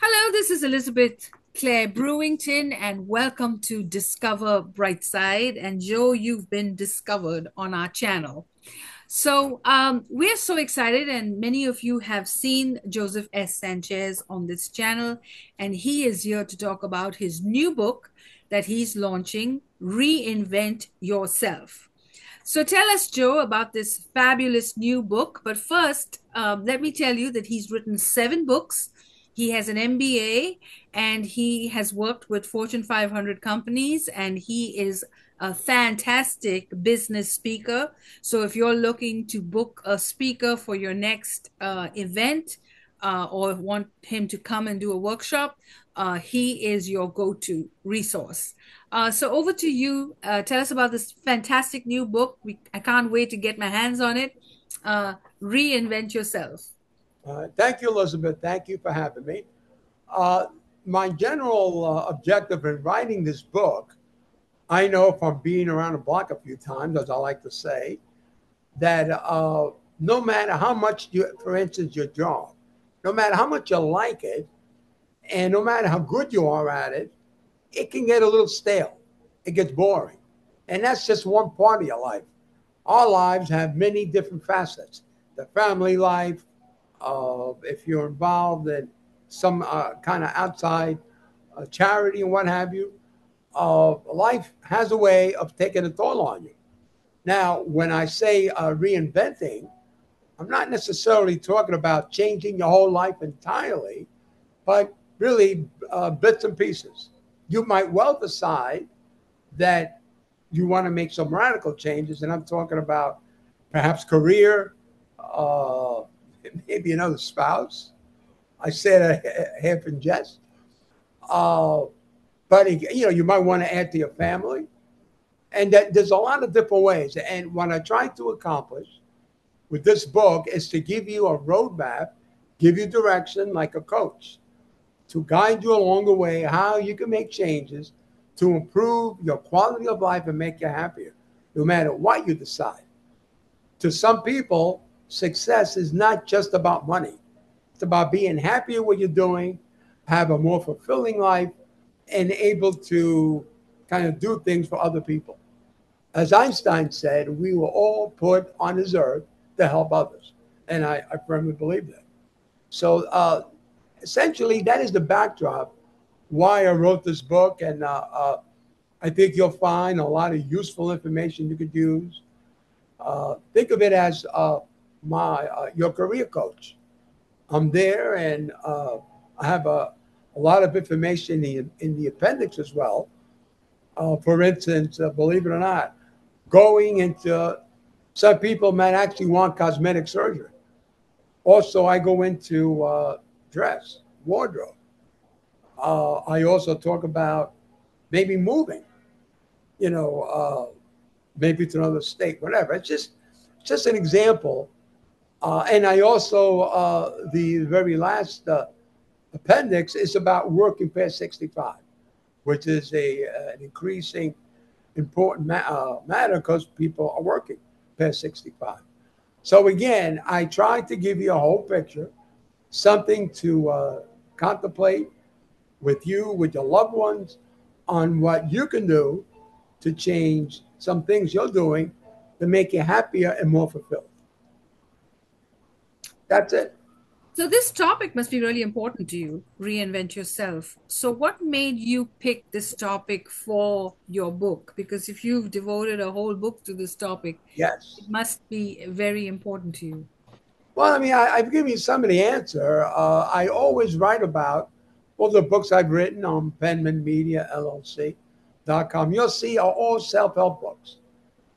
Hello, this is Elizabeth Clare Brewington, and welcome to Discover Brightside. And Joe, you've been discovered on our channel. We're so excited, and many of you have seen Joseph S. Sanchez on this channel, and he is here to talk about his new book that he's launching, Reinvent Yourself. So tell us, Joe, about this fabulous new book. But first, let me tell you that he's written 7 books. He has an MBA and he has worked with Fortune 500 companies, and he is a fantastic business speaker. So if you're looking to book a speaker for your next event, or want him to come and do a workshop, he is your go-to resource. So over to you. Tell us about this fantastic new book. I can't wait to get my hands on it. Reinvent Yourself. Thank you, Elizabeth. Thank you for having me. Uh, my general objective in writing this book, I know from being around the block a few times, as I like to say, that no matter how much you, for instance, your job, no matter how much you like it, and no matter how good you are at it, it can get a little stale. It gets boring. And that's just one part of your life. Our lives have many different facets. The family life, if you're involved in some kind of outside charity and what have you, life has a way of taking a toll on you. Now, when I say reinventing, I'm not necessarily talking about changing your whole life entirely, but really bits and pieces. You might well decide that you want to make some radical changes, and I'm talking about perhaps career, uh, maybe another spouse. I say that half in jest. Uh, but you might want to add to your family, and that there's a lot of different ways. And what I try to accomplish with this book is to give you a roadmap, give you direction like a coach, to guide you along the way how you can make changes to improve your quality of life and make you happier, no matter what you decide. To some people, success is not just about money. It's about being happy at what you're doing, have a more fulfilling life, and able to kind of do things for other people. As Einstein said, we were all put on this earth to help others. And I firmly believe that. So essentially, that is the backdrop why I wrote this book. And I think you'll find a lot of useful information you could use. Think of it as my your career coach. I'm there, and I have a lot of information in the appendix as well. For instance, believe it or not, going into some people might actually want cosmetic surgery. Also, I go into dress, wardrobe. I also talk about maybe moving, maybe to another state, whatever. It's just an example. And I also, the very last appendix is about working past 65, which is an increasing important matter because people are working past 65. So again, I try to give you a whole picture, something to contemplate with you, with your loved ones, on what you can do to change some things you're doing to make you happier and more fulfilled. That's it. So this topic must be really important to you, reinvent yourself. So what made you pick this topic for your book? Because if you've devoted a whole book to this topic, Yes. it must be very important to you. Well, I mean, I've given you some of the answer. I always write about all the books I've written on Penman Media LLC.com. You'll see are all self-help books.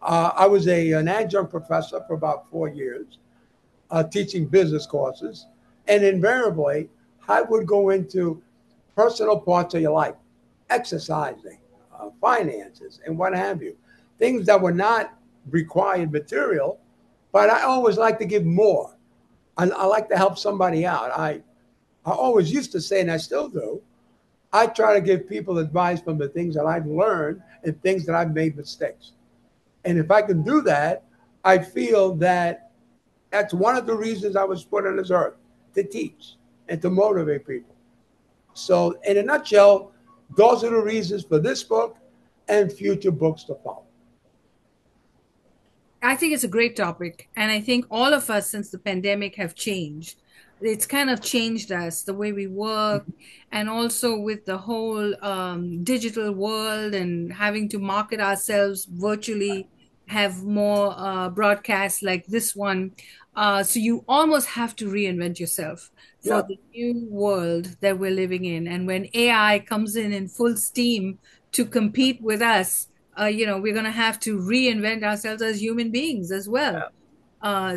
I was an adjunct professor for about 4 years, teaching business courses, and invariably I would go into personal parts of your life, exercising, finances, and what have you, things that were not required material, but I always like to give more. I like to help somebody out. I always used to say, and I still do, I try to give people advice from the things that I've learned and things that I've made mistakes. And if I can do that, I feel that that's one of the reasons I was put on this earth, to teach and to motivate people. So, in a nutshell, those are the reasons for this book and future books to follow. I think it's a great topic. And I think all of us since the pandemic have changed. It's kind of changed us, the way we work, and also with the whole digital world and having to market ourselves virtually, have more broadcasts like this one. So you almost have to reinvent yourself for Yeah, the new world that we're living in. And when AI comes in full steam to compete with us, we're going to have to reinvent ourselves as human beings as well.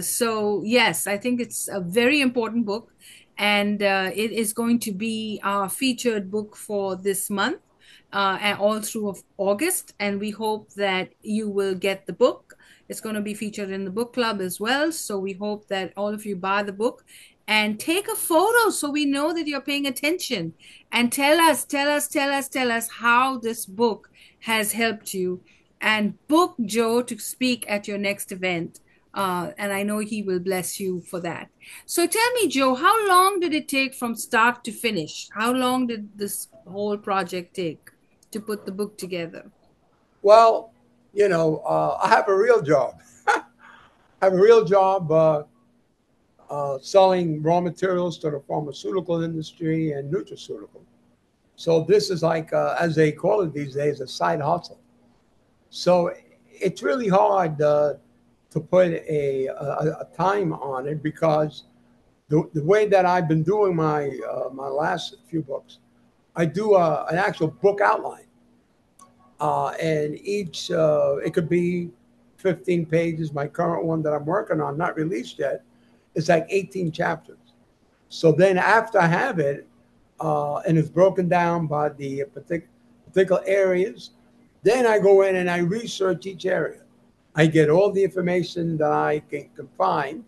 So, yes, I think it's a very important book, and it is going to be our featured book for this month and all through of August. And we hope that you will get the book. It's going to be featured in the book club as well. So, we hope that all of you buy the book and take a photo so we know that you're paying attention, and tell us how this book has helped you, and book Joe to speak at your next event. And I know he will bless you for that. So tell me, Joe, how long did it take from start to finish? How long did this whole project take to put the book together? well, I have a real job. I have a real job selling raw materials to the pharmaceutical industry and nutraceutical. So this is like, as they call it these days, a side hustle. So it's really hard to put a time on it because the way that I've been doing my last few books, I do an actual book outline, and each it could be 15 pages. My current one that I'm working on, not released yet, is like 18 chapters. So then after I have it, and it's broken down by the particular areas, then I go in and I research each area. I get all the information that I can find,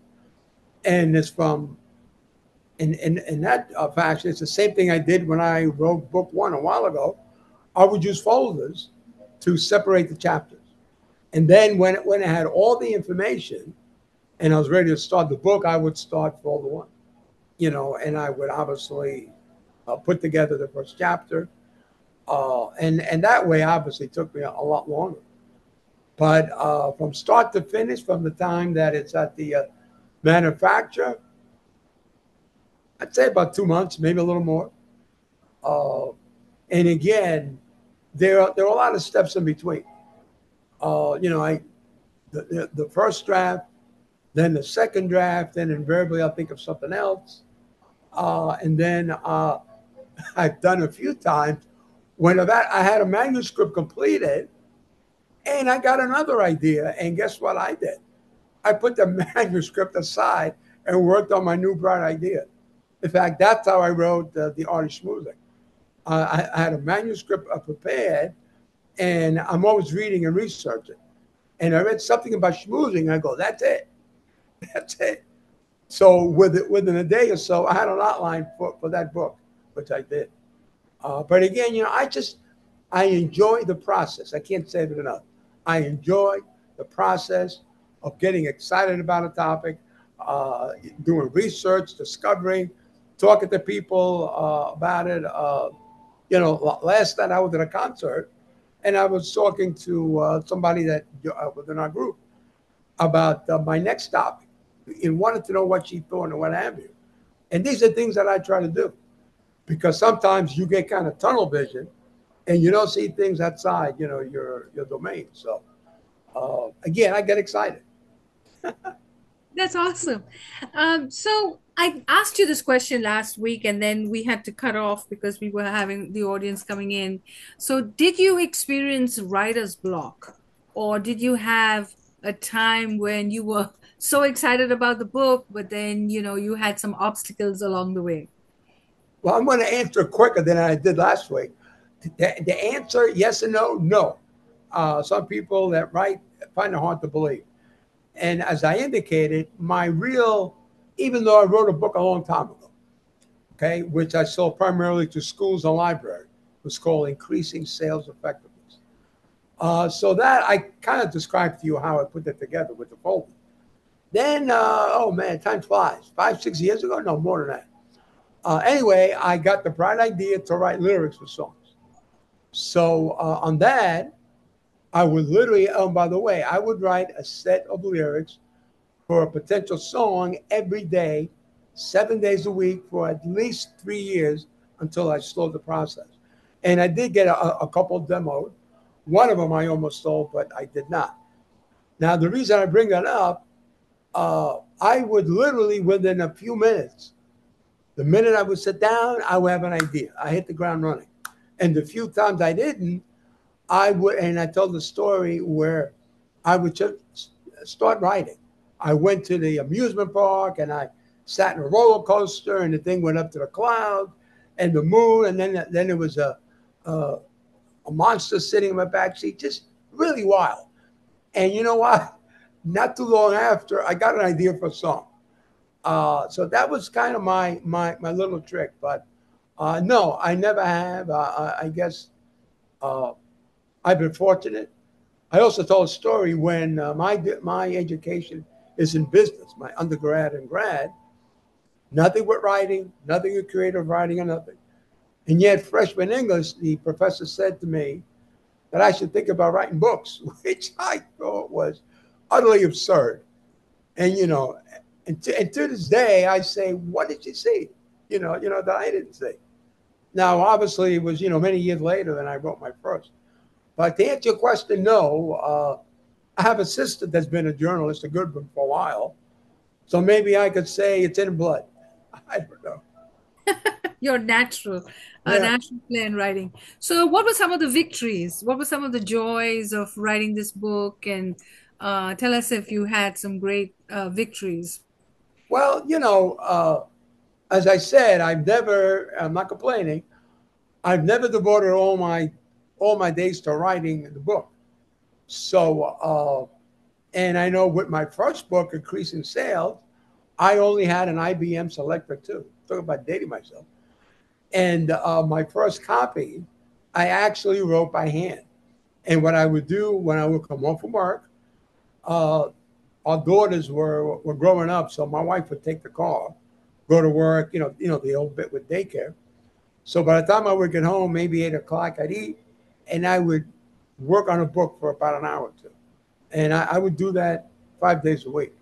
and it's from in that fashion. It's the same thing I did when I wrote book one a while ago. I would use folders to separate the chapters, and then when I had all the information and I was ready to start the book, I would start folder one, and I would obviously put together the first chapter, and that way obviously took me a lot longer. But from start to finish, from the time that it's at the manufacturer, I'd say about 2 months, maybe a little more. Uh, and again, there are a lot of steps in between. I the first draft, then the second draft, then invariably I'll think of something else, and then I've done a few times when I had a manuscript completed, and I got another idea, and guess what I did? I put the manuscript aside and worked on my new bright idea. In fact, that's how I wrote the Art of Schmoozing. I had a manuscript prepared, and I'm always reading and researching. And I read something about schmoozing. I go, that's it. That's it. So within a day or so, I had an outline for that book, which I did. But again, I enjoy the process. I can't say it enough. I enjoy the process of getting excited about a topic, doing research, discovering, talking to people about it. Last night I was at a concert, and I was talking to somebody that within our group about my next topic, and wanted to know what she thought and what have you. And these are things that I try to do because sometimes you get kind of tunnel vision and you don't see things outside, your domain. So again, I get excited. That's awesome. So I asked you this question last week, and then we had to cut off because we were having the audience coming in. So, did you experience writer's block, or did you have a time when you were so excited about the book, but then you had some obstacles along the way? Well, I'm going to answer quicker than I did last week. The answer, yes and no, no. Some people that write find it hard to believe. And as I indicated, even though I wrote a book a long time ago, okay, which I sold primarily to schools and libraries, was called Increasing Sales Effectiveness. So that I kind of described to you how I put that together with the folder. Then, oh man, time flies. 5, 6 years ago? No, more than that. Anyway, I got the bright idea to write lyrics for songs. So on that, I would literally, by the way, I would write a set of lyrics for a potential song every day, 7 days a week for at least 3 years until I slowed the process. And I did get a couple demoed. One of them I almost sold, but I did not. Now, the reason I bring that up, I would literally, within a few minutes, the minute I would sit down, I would have an idea. I hit the ground running. And the few times I didn't, I would, and I told the story where I would just start writing. I went to the amusement park and I sat in a roller coaster, and the thing went up to the clouds and the moon, and then there was a, a monster sitting in my back seat, just really wild. And you know what? Not too long after, I got an idea for a song. So that was kind of my little trick. But no, I never have. I guess uh, I've been fortunate. I also told a story when my education is in business, my undergrad and grad, nothing with writing, nothing with creative writing or nothing. And yet, freshman English, the professor said to me that I should think about writing books, which I thought was utterly absurd. And and to this day, I say, what did you see? That I didn't see. Now, obviously, it was many years later than I wrote my first. But to answer your question, no. I have a sister that's been a journalist, a good one for a while. So maybe I could say it's in blood. I don't know. You're natural, a Yeah. natural player in writing. So, what were some of the victories? What were some of the joys of writing this book? And tell us if you had some great victories. Well, as I said, I'm not complaining. I've never devoted all my days to writing the book. So, and I know with my first book, Increasing Sales, I only had an IBM Selector 2. Talk about dating myself. And my first copy, I actually wrote by hand. And what I would do when I would come home from work, uh, our daughters were growing up, so my wife would take the car, go to work, the old bit with daycare. So by the time I would get home, maybe 8 o'clock, I'd eat, and I would work on a book for about an hour or two, and I would do that 5 days a week.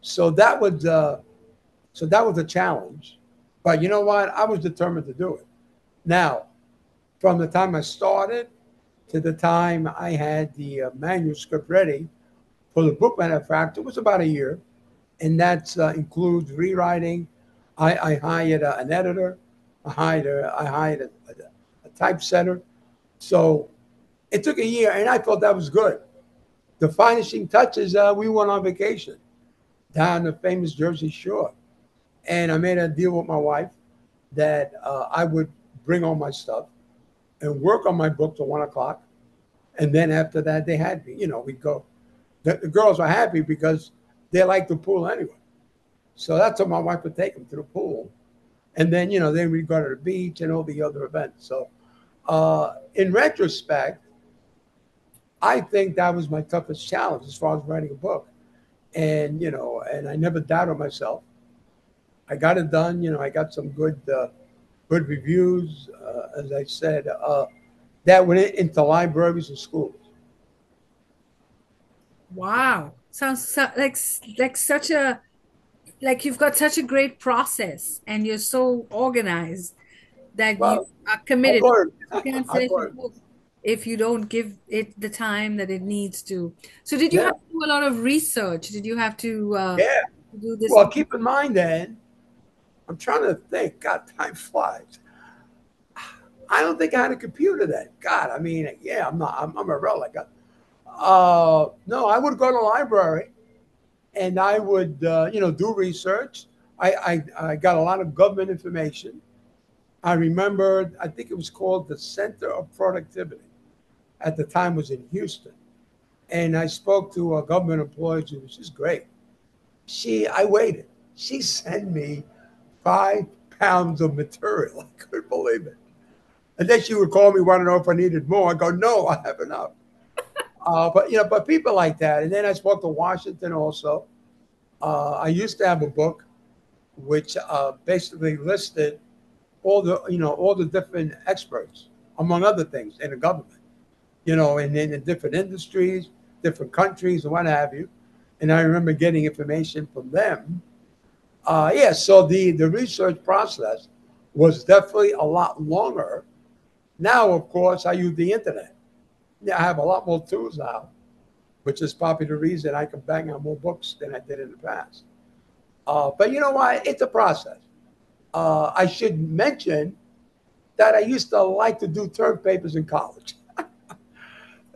So that was a challenge, but you know what? I was determined to do it. Now, from the time I started to the time I had the manuscript ready for the book manufacturer, it was about a year, and that includes rewriting. I hired an editor. I hired a typesetter. So it took a year, and I thought that was good. The finishing touches, we went on vacation down the famous Jersey Shore, and I made a deal with my wife that I would bring all my stuff and work on my book till 1 o'clock, and then after that they had me. We'd go. The girls were happy because they liked the pool anyway. So that's what my wife would take them to the pool, and then we'd go to the beach and all the other events. So in retrospect, I think that was my toughest challenge as far as writing a book. And I never doubted myself. I got it done. I got some good reviews. As I said, that went into libraries and schools. Wow, sounds like such a like you've got such a great process, and you're so organized that you Well, are I've committed. learned. You can't I've finish a learned. book if you don't give it the time that it needs to. So, did you Yeah, have to do a lot of research? Did you have to yeah. do this Well, on? keep in mind then, I'm trying to think. God, time flies. I don't think I had a computer then. God, I mean, yeah, I'm not. I'm a relic. No, I would go to the library and I would, do research. I got a lot of government information. I remember, I think it was called the Center of Productivity. At the time, was in Houston, and I spoke to a government employee who was just great. I waited. She sent me 5 pounds of material. I couldn't believe it. And then she would call me, want to know if I needed more. I go, no, I have enough. But people like that. And then I spoke to Washington also. I used to have a book which basically listed all the different experts, among other things, in the government, and in the different industries, different countries, and what have you. And I remember getting information from them. Yeah, so the research process was definitely a lot longer. Now, of course, I use the internet. Yeah, I have a lot more tools now, which is probably the reason I can bang out more books than I did in the past. But you know what? It's a process. I should mention that I used to like to do term papers in college.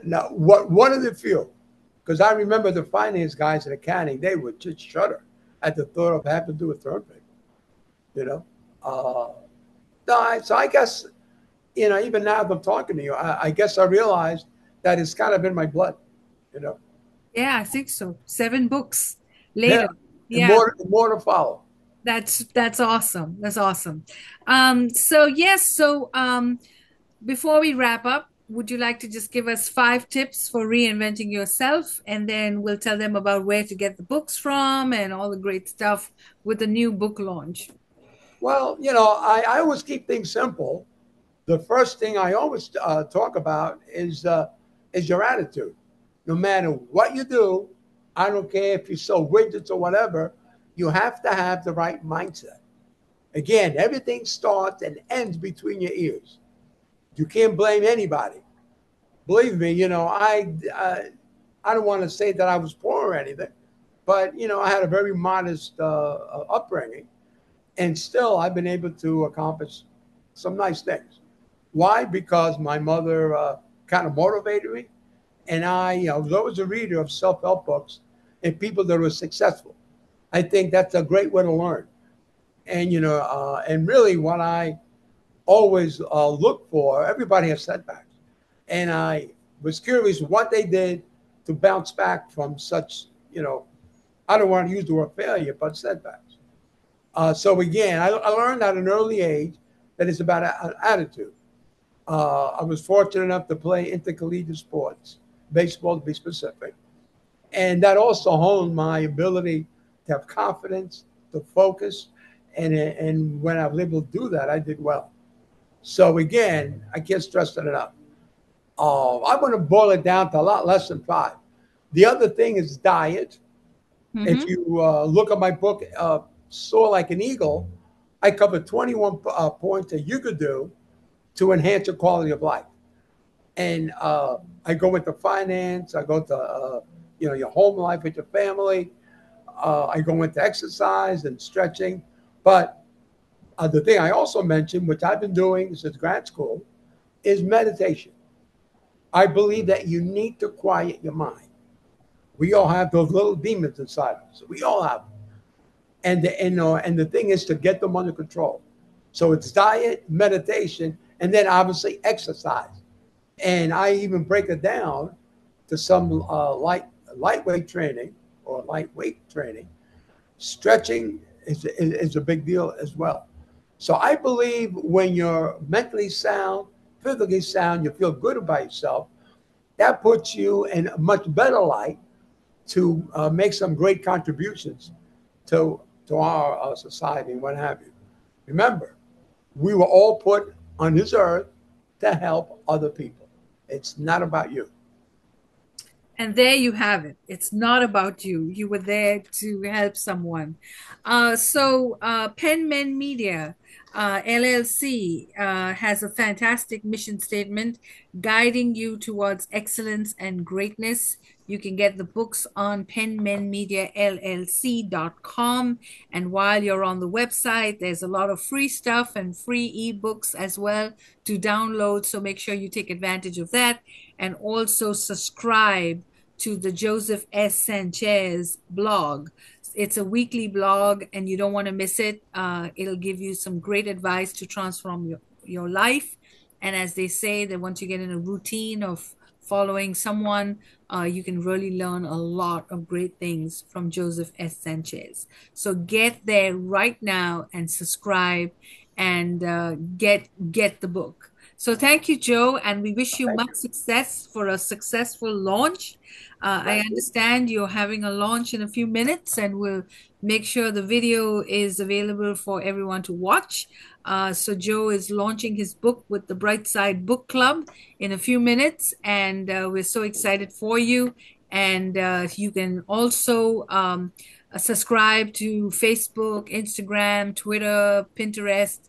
Now, what one of the few, because I remember the finance guys in accounting, they would just shudder at the thought of having to do a term paper. You know, uh, no, so I guess even now that I'm talking to you, I guess I realized that it's kind of in my blood. You know, Yeah, I think so. 7 books yeah, later. and Yeah, more to follow. that's awesome. That's awesome. So yes, before we wrap up, would you like to just give us 5 tips for reinventing yourself? And then we'll tell them about where to get the books from and all the great stuff with the new book launch. Well, I always keep things simple. The first thing I always talk about is your attitude. No matter what you do, I don't care if you sell widgets or whatever, you have to have the right mindset. Again, everything starts and ends between your ears. You can't blame anybody. Believe me, I don't want to say that I was poor or anything, but I had a very modest upbringing, and still I've been able to accomplish some nice things. Why? Because my mother kind of motivated me, and I was always a reader of self-help books and people that were successful. I think that's a great way to learn. And and really, what I always look for, everybody has setbacks, and I was curious what they did to bounce back from such, I don't want to use the word failure, but setbacks. So again, I learned at an early age that it's about attitude. I was fortunate enough to play intercollegiate sports, baseball to be specific, and that also honed my ability to have confidence, to focus, and when I was able to do that, I did well. So again, I can't stress that enough. I'm going to boil it down to a lot less than 5. The other thing is diet. If Mm-hmm. you look at my book, Soar Like an Eagle, I cover 21 points that you could do to enhance your quality of life. And I go into finance. I go to your home life with your family. I go into exercise and stretching. But the thing I also mentioned, which I've been doing since grad school, is meditation. I believe that you need to quiet your mind. We all have those little demons inside us. We all have them. And the thing is to get them under control. So it's diet, meditation, and then obviously exercise. And I even break it down to some lightweight training or lightweight training. Stretching is a big deal as well. So I believe when you're mentally sound, physically sound, you feel good about yourself, that puts you in a much better light to make some great contributions to our society and what have you. Remember, we were all put on this earth to help other people. It's not about you. And there you have it. It's not about you. You were there to help someone. Penman Media, LLC, has a fantastic mission statement guiding you towards excellence and greatness. You can get the books on penmanmediallc.com. And while you're on the website, there's a lot of free stuff and free ebooks as well to download. So make sure you take advantage of that and also subscribe to the Joseph S. Sanchez blog. It's a weekly blog and you don't want to miss it. It'll give you some great advice to transform your life. And as they say, that once you get in a routine of following someone, you can really learn a lot of great things from Joseph S. Sanchez. So get there right now and subscribe and get the book. So thank you, Joe, and we wish you Thank much you. success for a successful launch. I Thank you. understand you're having a launch in a few minutes, and we'll make sure the video is available for everyone to watch. So Joe is launching his book with the Brightside Book Club in a few minutes, and we're so excited for you. And you can also subscribe to Facebook, Instagram, Twitter, Pinterest.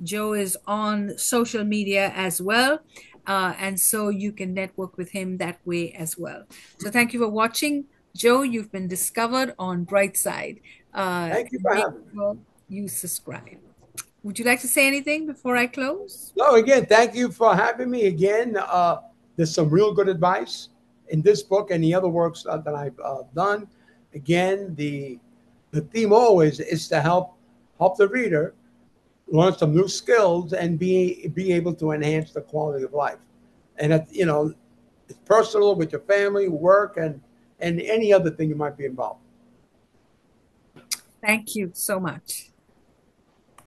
Joe is on social media as well. And so you can network with him that way as well. So thank you for watching. Joe, you've been discovered on Brightside. Thank you for Make having me. sure you subscribe. Would you like to say anything before I close? No, again, thank you for having me again. There's some real good advice in this book and the other works that I've done. Again, the theme always is to help the reader learn some new skills and be able to enhance the quality of life. And it's personal with your family, work, and any other thing you might be involved. Thank you so much.